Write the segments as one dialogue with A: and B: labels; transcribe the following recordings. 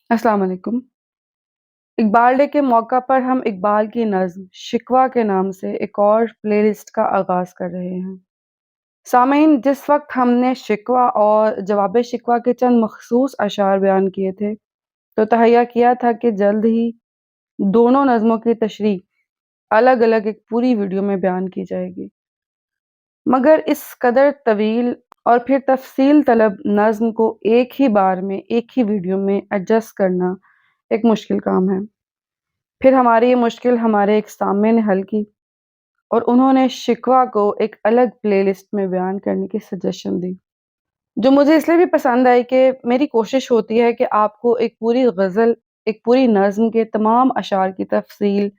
A: अस्सलाम वालेकुम। इकबाल डे के मौका पर हम इकबाल की नज़्म शिकवा के नाम से एक और प्लेलिस्ट का आगाज़ कर रहे हैं। सामीन, जिस वक्त हमने शिकवा और जवाब शिकवा के चंद मखसूस अशार बयान किए थे, तो तहैया किया था कि जल्द ही दोनों नज़्मों की तशरीह अलग-अलग एक पूरी वीडियो में बयान की जाएगी। मगर इस कदर तवील और फिर तफसील तलब नज़्म को एक ही बार में, एक ही वीडियो में एडजस्ट करना एक मुश्किल काम है। फिर हमारी ये मुश्किल हमारे एक सामने ने हल की और उन्होंने शिकवा को एक अलग प्लेलिस्ट में बयान करने की सजेशन दी, जो मुझे इसलिए भी पसंद आई कि मेरी कोशिश होती है कि आपको एक पूरी गज़ल, एक पूरी नज़्म के तमाम अशार की तफसील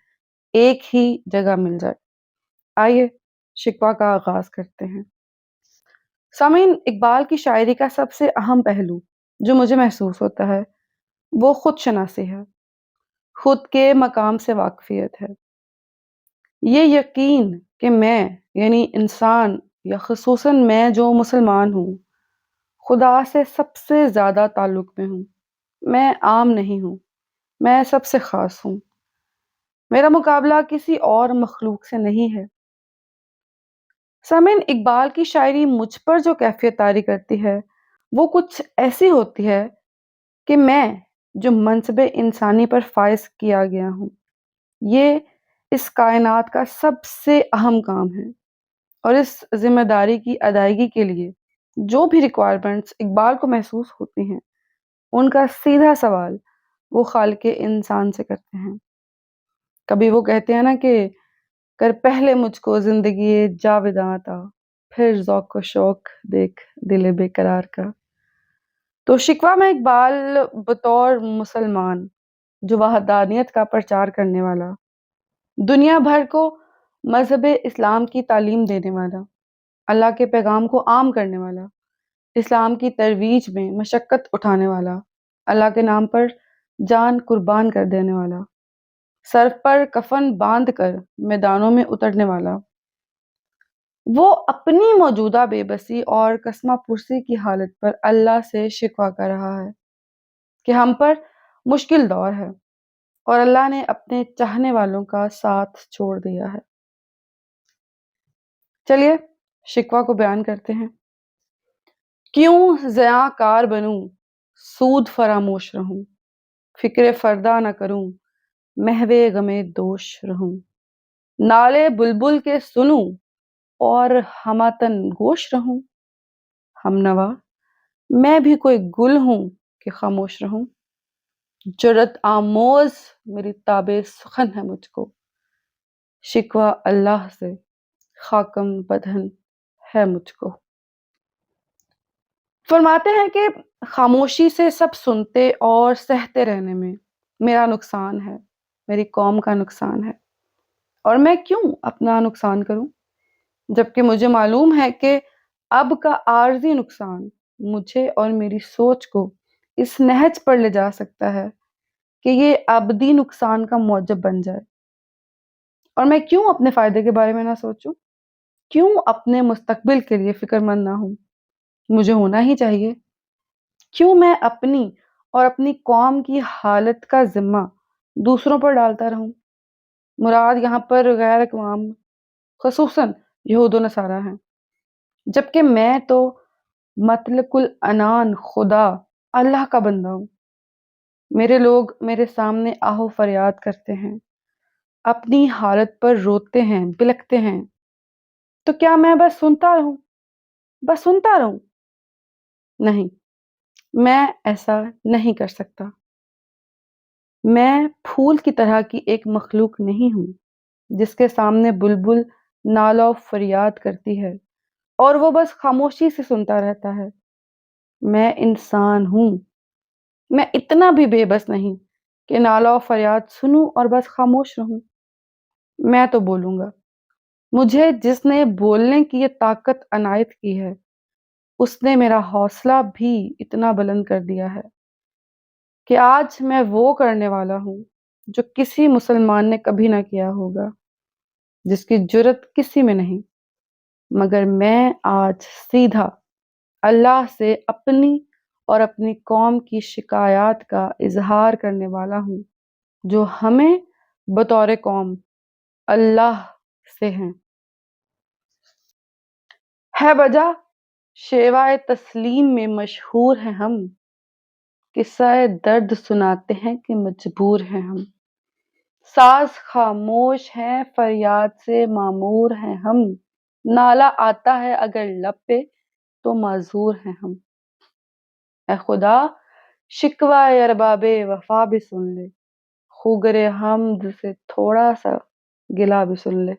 A: एक ही जगह मिल जाए। आइए शिकवा का आगाज़ करते हैं। सामीन, इकबाल की शायरी का सबसे अहम पहलू जो मुझे महसूस होता है, वो खुद शनासी है, खुद के मकाम से वाकफियत है। ये यकीन कि मैं यानी इंसान या ख़ुसूसन मैं जो मुसलमान हूँ, खुदा से सबसे ज़्यादा ताल्लुक़ में हूँ। मैं आम नहीं हूँ, मैं सबसे ख़ास हूँ। मेरा मुकाबला किसी और मख़लूक़ से नहीं है। सामीन, इकबाल की शायरी मुझ पर जो कैफ़ियत तारी करती है, वो कुछ ऐसी होती है कि मैं जो मनसबे इंसानी पर फ़ाइज़ किया गया हूँ, ये इस कायनात का सबसे अहम काम है। और इस ज़िम्मेदारी की अदायगी के लिए जो भी रिक्वायरमेंट्स इकबाल को महसूस होती हैं, उनका सीधा सवाल वो खालिक़े इंसान से करते हैं। कभी वो कहते हैं ना कि कर पहले मुझको ज़िंदगी जाविदाँ अता, फिर ज़ौक़ व शौक़ देख दिल बेकरार का। तो शिकवा में इकबाल बतौर मुसलमान जो वहदानियत का प्रचार करने वाला, दुनिया भर को मज़हब इस्लाम की तालीम देने वाला, अल्लाह के पैगाम को आम करने वाला, इस्लाम की तरवीज में मशक्क़त उठाने वाला, अल्लाह के नाम पर जान कुर्बान कर देने वाला, सर पर कफ़न बाँध कर मैदानों में उतरने वाला, वो अपनी मौजूदा बेबसी और कसमापुरसी की हालत पर अल्लाह से शिकवा कर रहा है कि हम पर मुश्किल दौर है और अल्लाह ने अपने चाहने वालों का साथ छोड़ दिया है। चलिए शिकवा को बयान करते हैं। क्यों ज़ियाकार बनूं, सूद फरामोश रहूं, फ़िक्र फ़रदा न करूं, महवे गमे दोष रहूं, नाले बुलबुल के सुनूं और हमातन गोश रहूं, हमनवा मैं भी कोई गुल हूं कि खामोश रहूं, जुर्रत आमोज़ मेरी ताबे सुखन है मुझको, शिकवा अल्लाह से खाकम बदहन है मुझको। फरमाते हैं कि खामोशी से सब सुनते और सहते रहने में मेरा नुकसान है, मेरी कौम का नुकसान है और मैं क्यों अपना नुकसान करूं, जबकि मुझे मालूम है कि अब का आर्जी नुकसान मुझे और मेरी सोच को इस नहज पर ले जा सकता है कि ये अबदी नुकसान का मौजब बन जाए। और मैं क्यों अपने फ़ायदे के बारे में ना सोचूं, क्यों अपने मुस्तकबिल के लिए फ़िक्रमंद ना हूं, मुझे होना ही चाहिए। क्यों मैं अपनी और अपनी कौम की हालत का ज़िम्मा दूसरों पर डालता रहूं। मुराद यहाँ पर गैर अक़वाम ख़ुसूसन यहूद व नसारा हैं, जबकि मैं तो मतलकुल अनान खुदा अल्लाह का बंदा हूँ। मेरे लोग मेरे सामने आहो फरियाद करते हैं, अपनी हालत पर रोते हैं, बिलखते हैं, तो क्या मैं बस सुनता रहूं, बस सुनता रहूं? नहीं, मैं ऐसा नहीं कर सकता। मैं फूल की तरह की एक मखलूक नहीं हूँ जिसके सामने बुलबुल नाला फरियाद करती है और वो बस खामोशी से सुनता रहता है। मैं इंसान हूँ, मैं इतना भी बेबस नहीं कि नाला फरियाद सुनूं और बस खामोश रहूं। मैं तो बोलूँगा। मुझे जिसने बोलने की ये ताकत अनायत की है, उसने मेरा हौसला भी इतना बुलंद कर दिया है कि आज मैं वो करने वाला हूँ जो किसी मुसलमान ने कभी ना किया होगा, जिसकी जुर्रत किसी में नहीं। मगर मैं आज सीधा अल्लाह से अपनी اور اپنی قوم کی شکایات کا اظہار کرنے والا ہوں جو ہمیں بطور قوم اللہ سے ہیں۔ ہے وجہ شیوائے تسلیم میں مشہور ہیں ہم، قصہ درد سناتے ہیں کہ مجبور ہیں ہم۔ ساز خاموش ہیں فریاد سے معمور ہیں ہم، نالہ آتا ہے اگر لب پہ تو معذور ہیں ہم۔ اے خدا شکوہ ارباب وفا بھی سن لے، خوگر حمد سے تھوڑا سا گلہ بھی سن لے۔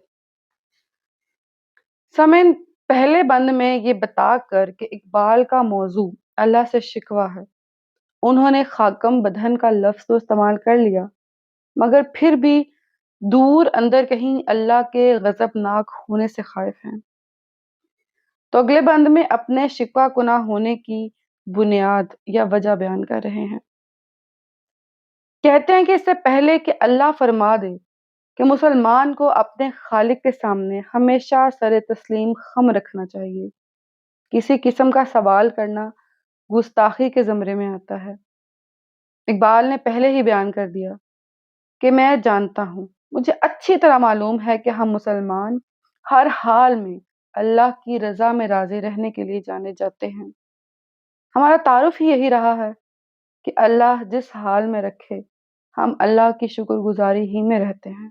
A: سامعین، پہلے بند میں یہ بتا کر کہ اقبال کا موضوع اللہ سے شکوہ ہے، انہوں نے خاکم بدہن کا لفظ تو استعمال کر لیا مگر پھر بھی دور اندر کہیں اللہ کے غضبناک ہونے سے خائف ہیں۔ تو اگلے بند میں اپنے شکوہ کنہ ہونے کی بنیاد یا وجہ بیان کر رہے ہیں۔ کہتے ہیں کہ اس سے پہلے کہ اللہ فرما دے کہ مسلمان کو اپنے خالق کے سامنے ہمیشہ سر تسلیم خم رکھنا چاہیے، کسی قسم کا سوال کرنا گستاخی کے زمرے میں آتا ہے۔ اقبال نے پہلے ہی بیان کر دیا کہ میں جانتا ہوں، مجھے اچھی طرح معلوم ہے کہ ہم مسلمان ہر حال میں اللہ کی رضا میں راضی رہنے کے لیے جانے جاتے ہیں۔ ہمارا تعارف ہی یہی رہا ہے کہ اللہ جس حال میں رکھے ہم اللہ کی شکر گزاری ہی میں رہتے ہیں۔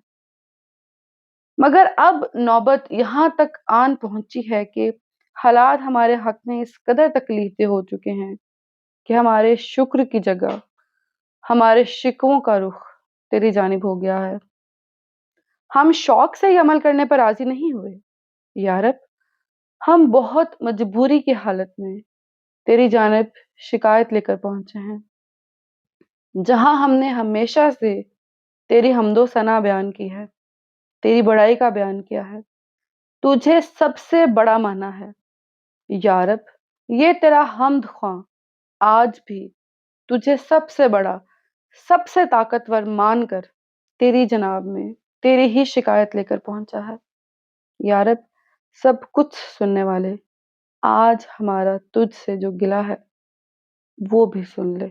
A: مگر اب نوبت یہاں تک آن پہنچی ہے کہ حالات ہمارے حق میں اس قدر تکلیف دہ ہو چکے ہیں کہ ہمارے شکر کی جگہ ہمارے شکووں کا رخ تیری جانب ہو گیا ہے۔ ہم شوق سے ہی عمل کرنے پر راضی نہیں ہوئے یا رب، ہم بہت مجبوری کی حالت میں تیری جانب شکایت لے کر پہنچے ہیں، جہاں ہم نے ہمیشہ سے تیری حمد و ثنا بیان کی ہے، تیری بڑائی کا بیان کیا ہے، تجھے سب سے بڑا مانا ہے۔ یا رب، یہ تیرا حمد خواں آج بھی تجھے سب سے بڑا، سب سے طاقتور مان کر تیری جناب میں تیری ہی شکایت لے کر پہنچا ہے۔ یا رب، سب کچھ سننے والے، آج ہمارا تجھ سے جو گلہ ہے وہ بھی سن لے۔